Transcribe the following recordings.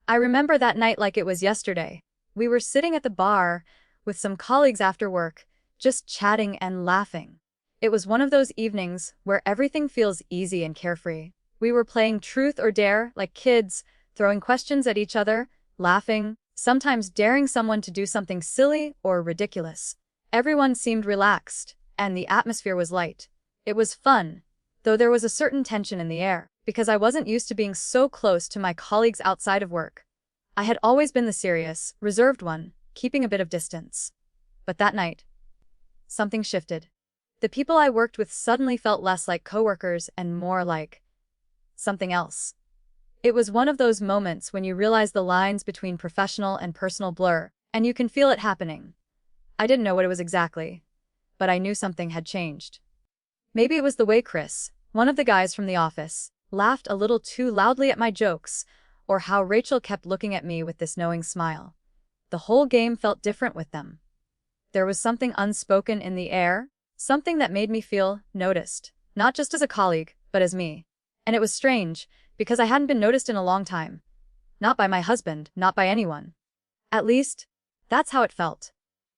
I remember that night like it was yesterday. We were sitting at the bar with some colleagues after work, just chatting and laughing. It was one of those evenings where everything feels easy and carefree. We were playing truth or dare like kids, throwing questions at each other, laughing, sometimes daring someone to do something silly or ridiculous. Everyone seemed relaxed, and the atmosphere was light. It was fun, though there was a certain tension in the air, because I wasn't used to being so close to my colleagues outside of work. I had always been the serious, reserved one, keeping a bit of distance. But that night, something shifted. The people I worked with suddenly felt less like coworkers and more like something else. It was one of those moments when you realize the lines between professional and personal blur, and you can feel it happening. I didn't know what it was exactly, but I knew something had changed. Maybe it was the way Chris, one of the guys from the office, laughed a little too loudly at my jokes, or how Rachel kept looking at me with this knowing smile. The whole game felt different with them. There was something unspoken in the air, something that made me feel noticed, not just as a colleague, but as me. And it was strange, because I hadn't been noticed in a long time. Not by my husband, not by anyone. At least, that's how it felt.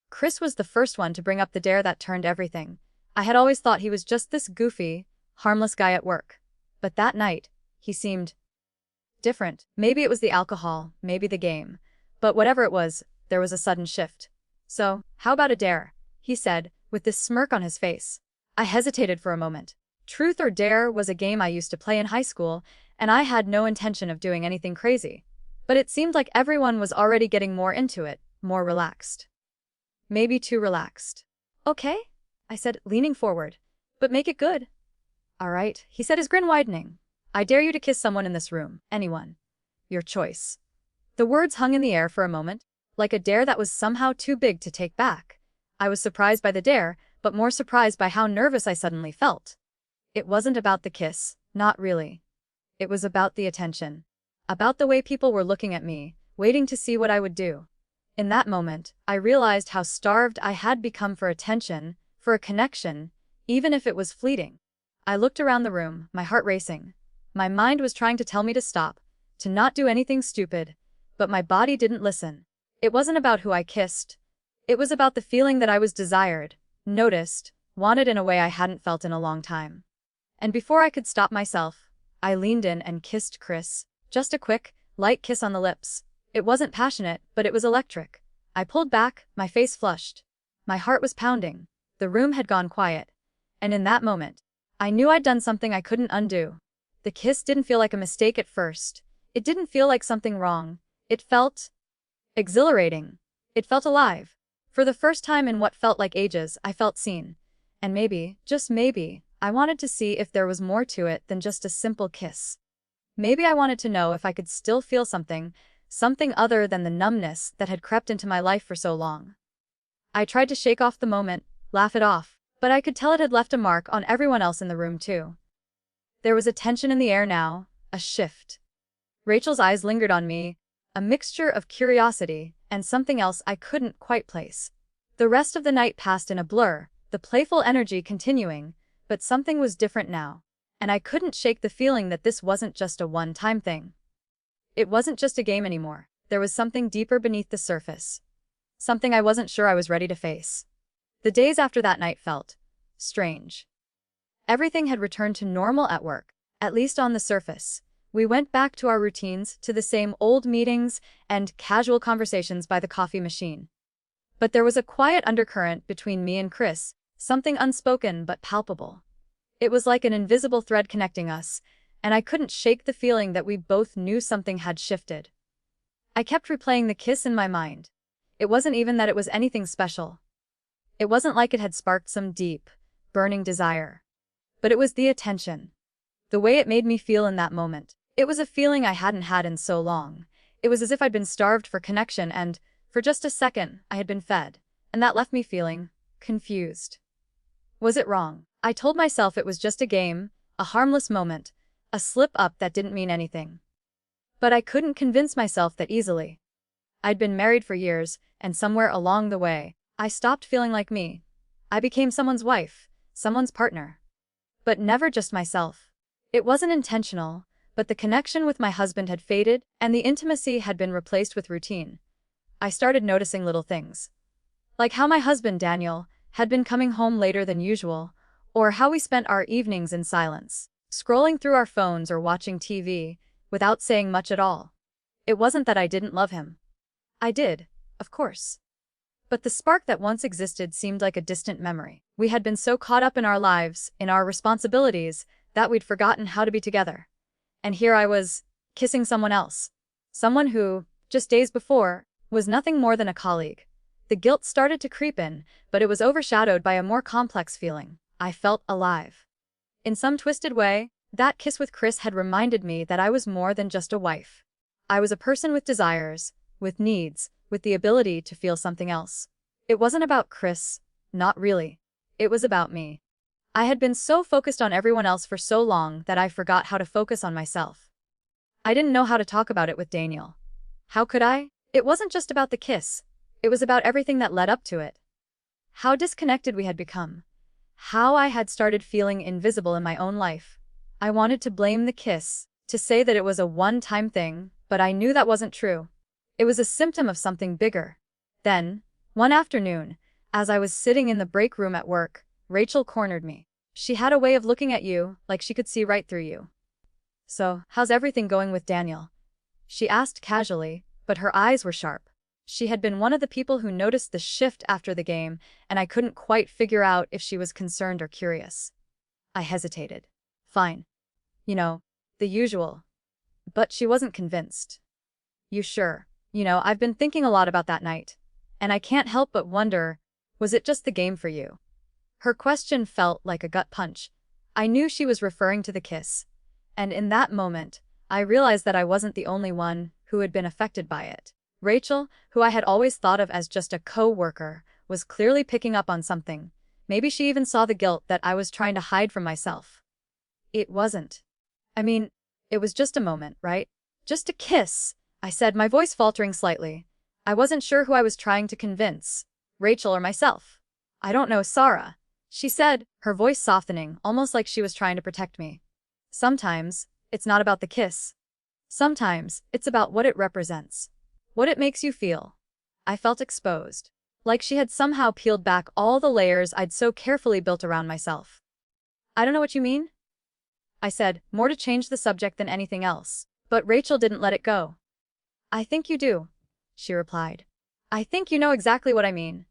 Chris was the first one to bring up the dare that turned everything. I had always thought he was just this goofy, harmless guy at work. But that night, he seemed different. Maybe it was the alcohol, maybe the game. But whatever it was, there was a sudden shift. "So, how about a dare?" he said, with this smirk on his face. I hesitated for a moment. Truth or dare was a game I used to play in high school, and I had no intention of doing anything crazy. But it seemed like everyone was already getting more into it, more relaxed. Maybe too relaxed. "Okay," I said, leaning forward. "But make it good." "All right," he said, his grin widening. "I dare you to kiss someone in this room. Anyone. Your choice." The words hung in the air for a moment, like a dare that was somehow too big to take back. I was surprised by the dare, but more surprised by how nervous I suddenly felt. It wasn't about the kiss, not really. It was about the attention. About the way people were looking at me, waiting to see what I would do. In that moment, I realized how starved I had become for attention, for a connection, even if it was fleeting. I looked around the room, my heart racing. My mind was trying to tell me to stop, to not do anything stupid, but my body didn't listen. It wasn't about who I kissed. It was about the feeling that I was desired, noticed, wanted in a way I hadn't felt in a long time. And before I could stop myself, I leaned in and kissed Chris. Just a quick, light kiss on the lips. It wasn't passionate, but it was electric. I pulled back, my face flushed. My heart was pounding. The room had gone quiet. And in that moment, I knew I'd done something I couldn't undo. The kiss didn't feel like a mistake at first. It didn't feel like something wrong. It felt exhilarating. It felt alive. For the first time in what felt like ages, I felt seen. And maybe, just maybe, I wanted to see if there was more to it than just a simple kiss. Maybe I wanted to know if I could still feel something other than the numbness that had crept into my life for so long. I tried to shake off the moment, laugh it off, but I could tell it had left a mark on everyone else in the room too. There was a tension in the air now, a shift. Rachel's eyes lingered on me, a mixture of curiosity and something else I couldn't quite place. The rest of the night passed in a blur, the playful energy continuing, but something was different now, and I couldn't shake the feeling that this wasn't just a one-time thing. It wasn't just a game anymore. There was something deeper beneath the surface. Something I wasn't sure I was ready to face. The days after that night felt strange. Everything had returned to normal at work, at least on the surface. We went back to our routines, to the same old meetings and casual conversations by the coffee machine. But there was a quiet undercurrent between me and Chris, something unspoken but palpable. It was like an invisible thread connecting us, and I couldn't shake the feeling that we both knew something had shifted. I kept replaying the kiss in my mind. It wasn't even that it was anything special. It wasn't like it had sparked some deep, burning desire. But it was the attention. The way it made me feel in that moment. It was a feeling I hadn't had in so long. It was as if I'd been starved for connection and, for just a second, I had been fed. And that left me feeling confused. Was it wrong? I told myself it was just a game, a harmless moment, a slip-up that didn't mean anything. But I couldn't convince myself that easily. I'd been married for years, and somewhere along the way, I stopped feeling like me. I became someone's wife, someone's partner. But never just myself. It wasn't intentional, but the connection with my husband had faded, and the intimacy had been replaced with routine. I started noticing little things. Like how my husband, Daniel, had been coming home later than usual, or how we spent our evenings in silence, scrolling through our phones or watching TV, without saying much at all. It wasn't that I didn't love him. I did, of course. But the spark that once existed seemed like a distant memory. We had been so caught up in our lives, in our responsibilities, that we'd forgotten how to be together. And here I was, kissing someone else. Someone who, just days before, was nothing more than a colleague. The guilt started to creep in, but it was overshadowed by a more complex feeling. I felt alive. In some twisted way, that kiss with Chris had reminded me that I was more than just a wife. I was a person with desires, with needs, with the ability to feel something else. It wasn't about Chris, not really. It was about me. I had been so focused on everyone else for so long that I forgot how to focus on myself. I didn't know how to talk about it with Daniel. How could I? It wasn't just about the kiss. It was about everything that led up to it. How disconnected we had become. How I had started feeling invisible in my own life. I wanted to blame the kiss, to say that it was a one-time thing, but I knew that wasn't true. It was a symptom of something bigger. Then, one afternoon, as I was sitting in the break room at work, Rachel cornered me. She had a way of looking at you, like she could see right through you. "So, how's everything going with Daniel?" she asked casually, but her eyes were sharp. She had been one of the people who noticed the shift after the game, and I couldn't quite figure out if she was concerned or curious. I hesitated. Fine. You know, the usual. But she wasn't convinced. "You sure? I've been thinking a lot about that night. And I can't help but wonder, was it just the game for you?" Her question felt like a gut punch. I knew she was referring to the kiss. And in that moment, I realized that I wasn't the only one who had been affected by it. Rachel, who I had always thought of as just a co-worker, was clearly picking up on something. Maybe she even saw the guilt that I was trying to hide from myself. "It wasn't. I mean, it was just a moment, right? Just a kiss," I said, my voice faltering slightly. I wasn't sure who I was trying to convince, Rachel or myself. "I don't know, Sarah," she said, her voice softening, almost like she was trying to protect me. "Sometimes, it's not about the kiss. Sometimes, it's about what it represents. What it makes you feel." I felt exposed. Like she had somehow peeled back all the layers I'd so carefully built around myself. "I don't know what you mean," I said, more to change the subject than anything else. But Rachel didn't let it go. "I think you do," she replied. "I think you know exactly what I mean."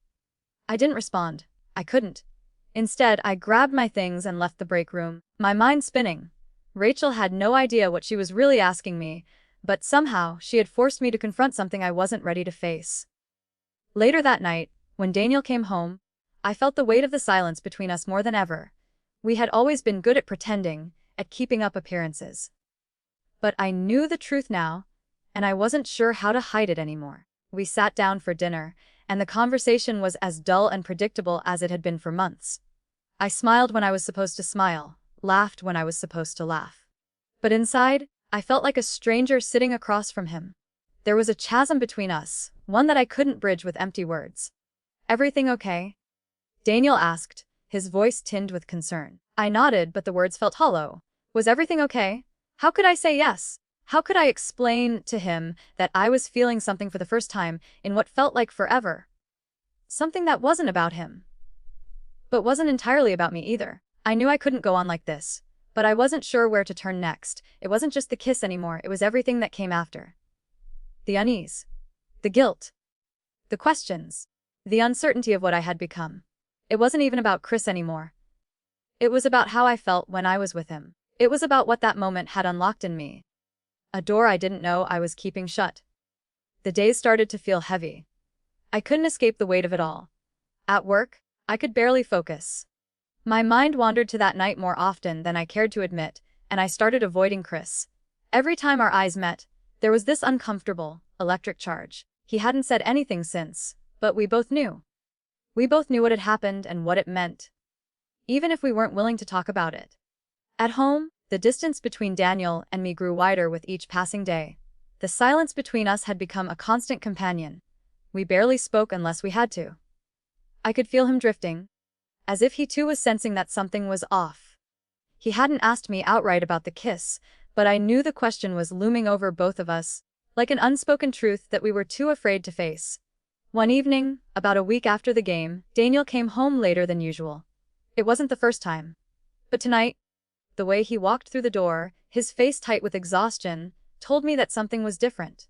I didn't respond. I couldn't. Instead, I grabbed my things and left the break room, my mind spinning. Rachel had no idea what she was really asking me, but somehow she had forced me to confront something I wasn't ready to face. Later that night, when Daniel came home, I felt the weight of the silence between us more than ever. We had always been good at pretending, at keeping up appearances. But I knew the truth now, and I wasn't sure how to hide it anymore. We sat down for dinner, and the conversation was as dull and predictable as it had been for months. I smiled when I was supposed to smile, laughed when I was supposed to laugh. But inside, I felt like a stranger sitting across from him. There was a chasm between us, one that I couldn't bridge with empty words. "Everything okay?" Daniel asked, his voice tinged with concern. I nodded, but the words felt hollow. Was everything okay? How could I say yes? How could I explain to him that I was feeling something for the first time in what felt like forever? Something that wasn't about him. But wasn't entirely about me either. I knew I couldn't go on like this. But I wasn't sure where to turn next. It wasn't just the kiss anymore, it was everything that came after. The unease. The guilt. The questions. The uncertainty of what I had become. It wasn't even about Chris anymore. It was about how I felt when I was with him. It was about what that moment had unlocked in me. A door I didn't know I was keeping shut. The days started to feel heavy. I couldn't escape the weight of it all. At work, I could barely focus. My mind wandered to that night more often than I cared to admit, and I started avoiding Chris. Every time our eyes met, there was this uncomfortable, electric charge. He hadn't said anything since, but we both knew. We both knew what had happened and what it meant, even if we weren't willing to talk about it. At home, the distance between Daniel and me grew wider with each passing day. The silence between us had become a constant companion. We barely spoke unless we had to. I could feel him drifting, as if he too was sensing that something was off. He hadn't asked me outright about the kiss, but I knew the question was looming over both of us, like an unspoken truth that we were too afraid to face. One evening, about a week after the game, Daniel came home later than usual. It wasn't the first time. But tonight, the way he walked through the door, his face tight with exhaustion, told me that something was different.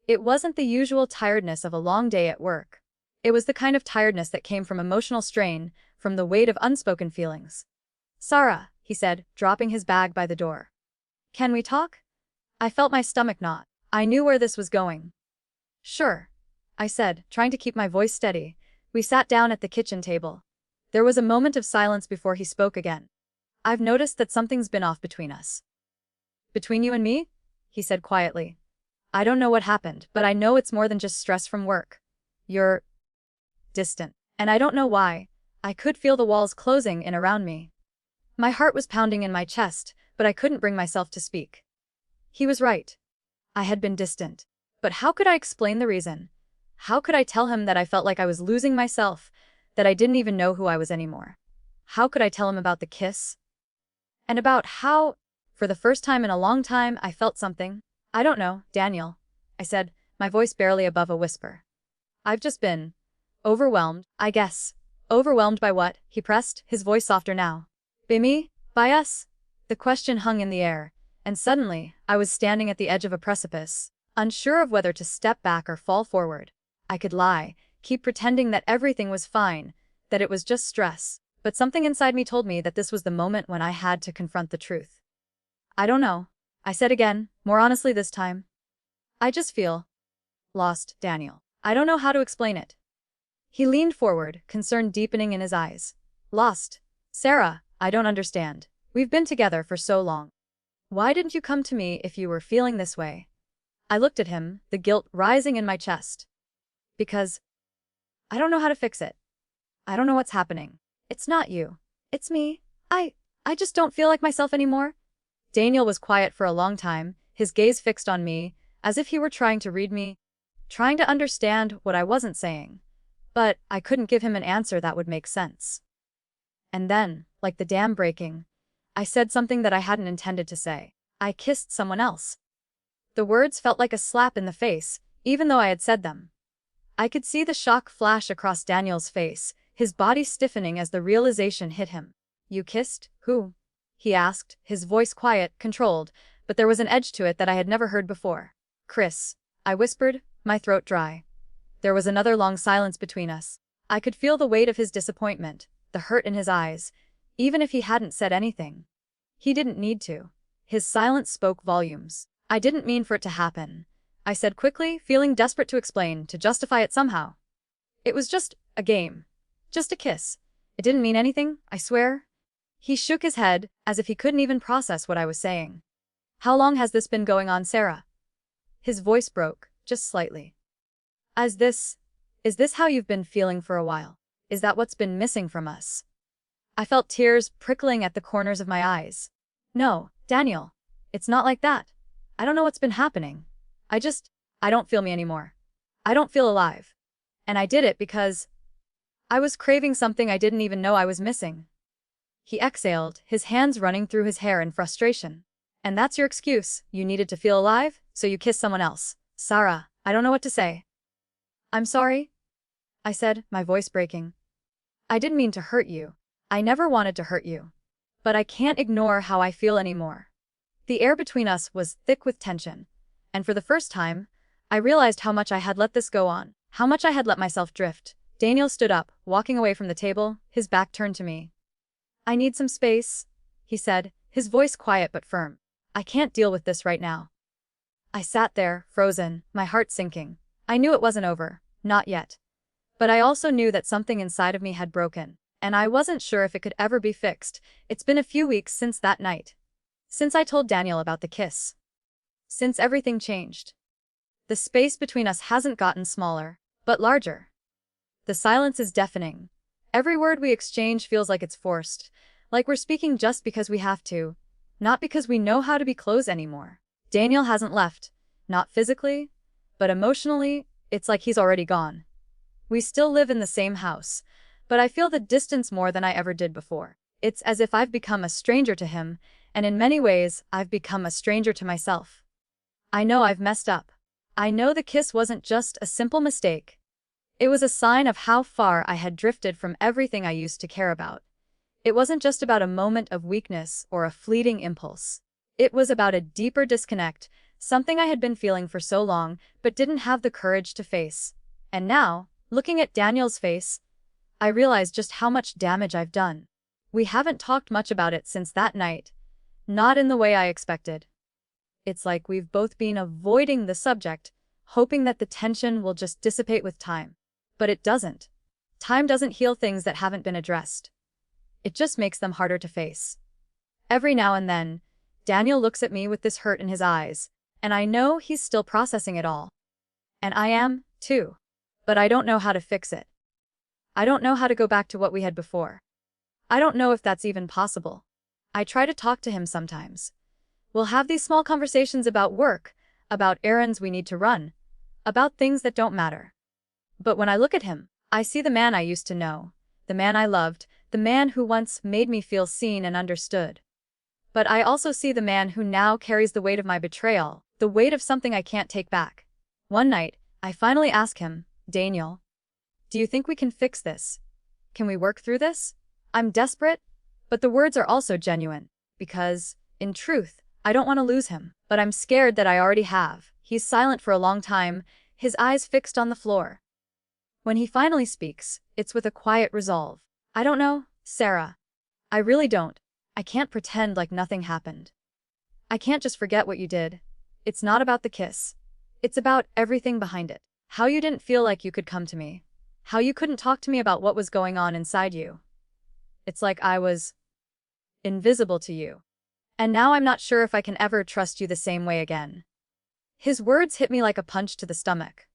It wasn't the usual tiredness of a long day at work. It was the kind of tiredness that came from emotional strain, from the weight of unspoken feelings. "Sarah," he said, dropping his bag by the door. "Can we talk?" I felt my stomach knot. I knew where this was going. "Sure," I said, trying to keep my voice steady. We sat down at the kitchen table. There was a moment of silence before he spoke again. "I've noticed that something's been off between us." "Between you and me?" he said quietly. "I don't know what happened, but I know it's more than just stress from work. You're distant. And I don't know why. I could feel the walls closing in around me." My heart was pounding in my chest, but I couldn't bring myself to speak. He was right. I had been distant. But how could I explain the reason? How could I tell him that I felt like I was losing myself, that I didn't even know who I was anymore? How could I tell him about the kiss? And about how, for the first time in a long time, I felt something? "I don't know, Daniel," I said, my voice barely above a whisper. "I've just been overwhelmed, I guess." "Overwhelmed by what?" he pressed, his voice softer now. "By me? By us?" The question hung in the air, and suddenly, I was standing at the edge of a precipice, unsure of whether to step back or fall forward. I could lie, keep pretending that everything was fine, that it was just stress, but something inside me told me that this was the moment when I had to confront the truth. "I don't know," I said again, more honestly this time. "I just feel lost, Daniel. I don't know how to explain it." He leaned forward, concern deepening in his eyes. "Lost? Sarah, I don't understand. We've been together for so long. Why didn't you come to me if you were feeling this way?" I looked at him, the guilt rising in my chest. "Because I don't know how to fix it. I don't know what's happening. It's not you. It's me. I just don't feel like myself anymore." Daniel was quiet for a long time, his gaze fixed on me, as if he were trying to read me, trying to understand what I wasn't saying. But I couldn't give him an answer that would make sense. And then, like the dam breaking, I said something that I hadn't intended to say. "I kissed someone else." The words felt like a slap in the face, even though I had said them. I could see the shock flash across Daniel's face, his body stiffening as the realization hit him. "You kissed? Who?" he asked, his voice quiet, controlled, but there was an edge to it that I had never heard before. "Chris," I whispered, my throat dry. There was another long silence between us. I could feel the weight of his disappointment, the hurt in his eyes, even if he hadn't said anything. He didn't need to. His silence spoke volumes. "I didn't mean for it to happen," I said quickly, feeling desperate to explain, to justify it somehow. "It was just a game. Just a kiss. It didn't mean anything, I swear." He shook his head, as if he couldn't even process what I was saying. "How long has this been going on, Sarah?" His voice broke, just slightly. Is this how you've been feeling for a while? Is that what's been missing from us?" I felt tears prickling at the corners of my eyes. "No, Daniel. It's not like that. I don't know what's been happening. I don't feel me anymore. I don't feel alive. And I did it because I was craving something I didn't even know I was missing." He exhaled, his hands running through his hair in frustration. "And that's your excuse? You needed to feel alive, so you kissed someone else." "Sarah, I don't know what to say." "I'm sorry," I said, my voice breaking. "I didn't mean to hurt you. I never wanted to hurt you. But I can't ignore how I feel anymore." The air between us was thick with tension, and for the first time, I realized how much I had let this go on, how much I had let myself drift. Daniel stood up, walking away from the table, his back turned to me. "I need some space," he said, his voice quiet but firm. "I can't deal with this right now." I sat there, frozen, my heart sinking. I knew it wasn't over, not yet. But I also knew that something inside of me had broken, and I wasn't sure if it could ever be fixed. It's been a few weeks since that night. Since I told Daniel about the kiss. Since everything changed. The space between us hasn't gotten smaller, but larger. The silence is deafening. Every word we exchange feels like it's forced, like we're speaking just because we have to, not because we know how to be close anymore. Daniel hasn't left, not physically, but emotionally, it's like he's already gone. We still live in the same house, but I feel the distance more than I ever did before. It's as if I've become a stranger to him, and in many ways, I've become a stranger to myself. I know I've messed up. I know the kiss wasn't just a simple mistake. It was a sign of how far I had drifted from everything I used to care about. It wasn't just about a moment of weakness or a fleeting impulse. It was about a deeper disconnect, something I had been feeling for so long but didn't have the courage to face. And now, looking at Daniel's face, I realized just how much damage I've done. We haven't talked much about it since that night, not in the way I expected. It's like we've both been avoiding the subject, hoping that the tension will just dissipate with time. But it doesn't. Time doesn't heal things that haven't been addressed. It just makes them harder to face. Every now and then, Daniel looks at me with this hurt in his eyes, and I know he's still processing it all. And I am, too. But I don't know how to fix it. I don't know how to go back to what we had before. I don't know if that's even possible. I try to talk to him sometimes. We'll have these small conversations about work, about errands we need to run, about things that don't matter. But when I look at him, I see the man I used to know, the man I loved, the man who once made me feel seen and understood. But I also see the man who now carries the weight of my betrayal, the weight of something I can't take back. One night, I finally ask him, Daniel, do you think we can fix this? Can we work through this? I'm desperate, but the words are also genuine, because, in truth, I don't want to lose him, but I'm scared that I already have. He's silent for a long time, his eyes fixed on the floor. When he finally speaks, it's with a quiet resolve. I don't know, Sarah. I really don't. I can't pretend like nothing happened. I can't just forget what you did. It's not about the kiss. It's about everything behind it. How you didn't feel like you could come to me. How you couldn't talk to me about what was going on inside you. It's like I was invisible to you. And now I'm not sure if I can ever trust you the same way again. His words hit me like a punch to the stomach.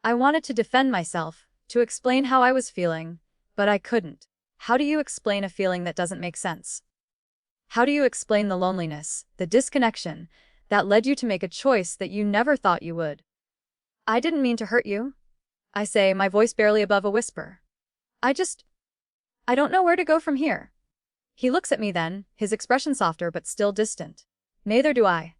I wanted to defend myself, to explain how I was feeling, but I couldn't. How do you explain a feeling that doesn't make sense? How do you explain the loneliness, the disconnection, that led you to make a choice that you never thought you would? I didn't mean to hurt you, I say, my voice barely above a whisper. I don't know where to go from here. He looks at me then, his expression softer but still distant. Neither do I.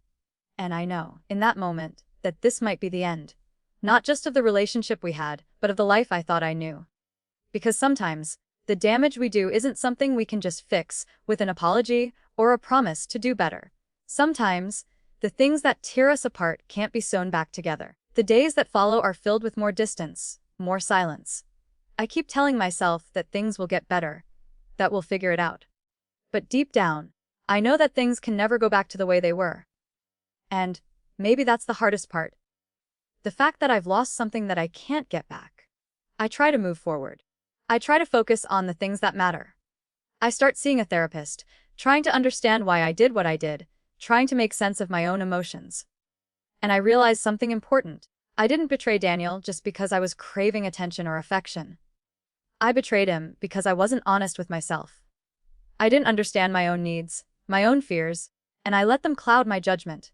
And I know, in that moment, that this might be the end. Not just of the relationship we had, but of the life I thought I knew. Because sometimes, the damage we do isn't something we can just fix with an apology or a promise to do better. Sometimes, the things that tear us apart can't be sewn back together. The days that follow are filled with more distance, more silence. I keep telling myself that things will get better, that we'll figure it out. But deep down, I know that things can never go back to the way they were. And maybe that's the hardest part. The fact that I've lost something that I can't get back. I try to move forward. I try to focus on the things that matter. I start seeing a therapist, trying to understand why I did what I did, trying to make sense of my own emotions. And I realized something important. I didn't betray Daniel just because I was craving attention or affection. I betrayed him because I wasn't honest with myself. I didn't understand my own needs, my own fears, and I let them cloud my judgment.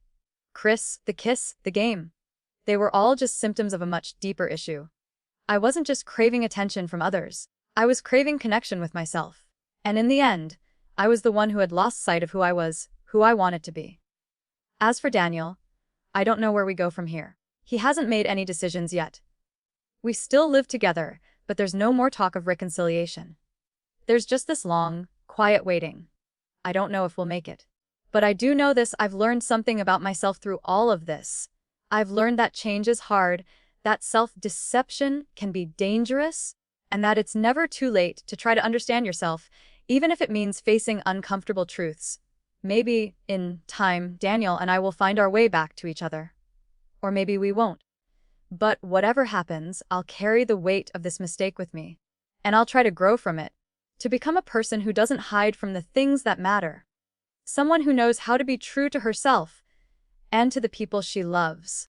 Chris, the kiss, the game. They were all just symptoms of a much deeper issue. I wasn't just craving attention from others. I was craving connection with myself. And in the end, I was the one who had lost sight of who I was, who I wanted to be. As for Daniel, I don't know where we go from here. He hasn't made any decisions yet. We still live together, but there's no more talk of reconciliation. There's just this long, quiet waiting. I don't know if we'll make it. But I do know this: I've learned something about myself through all of this. I've learned that change is hard, that self-deception can be dangerous, and that it's never too late to try to understand yourself, even if it means facing uncomfortable truths. Maybe, in time, Daniel and I will find our way back to each other. Or maybe we won't. But whatever happens, I'll carry the weight of this mistake with me. And I'll try to grow from it. To become a person who doesn't hide from the things that matter. Someone who knows how to be true to herself and to the people she loves.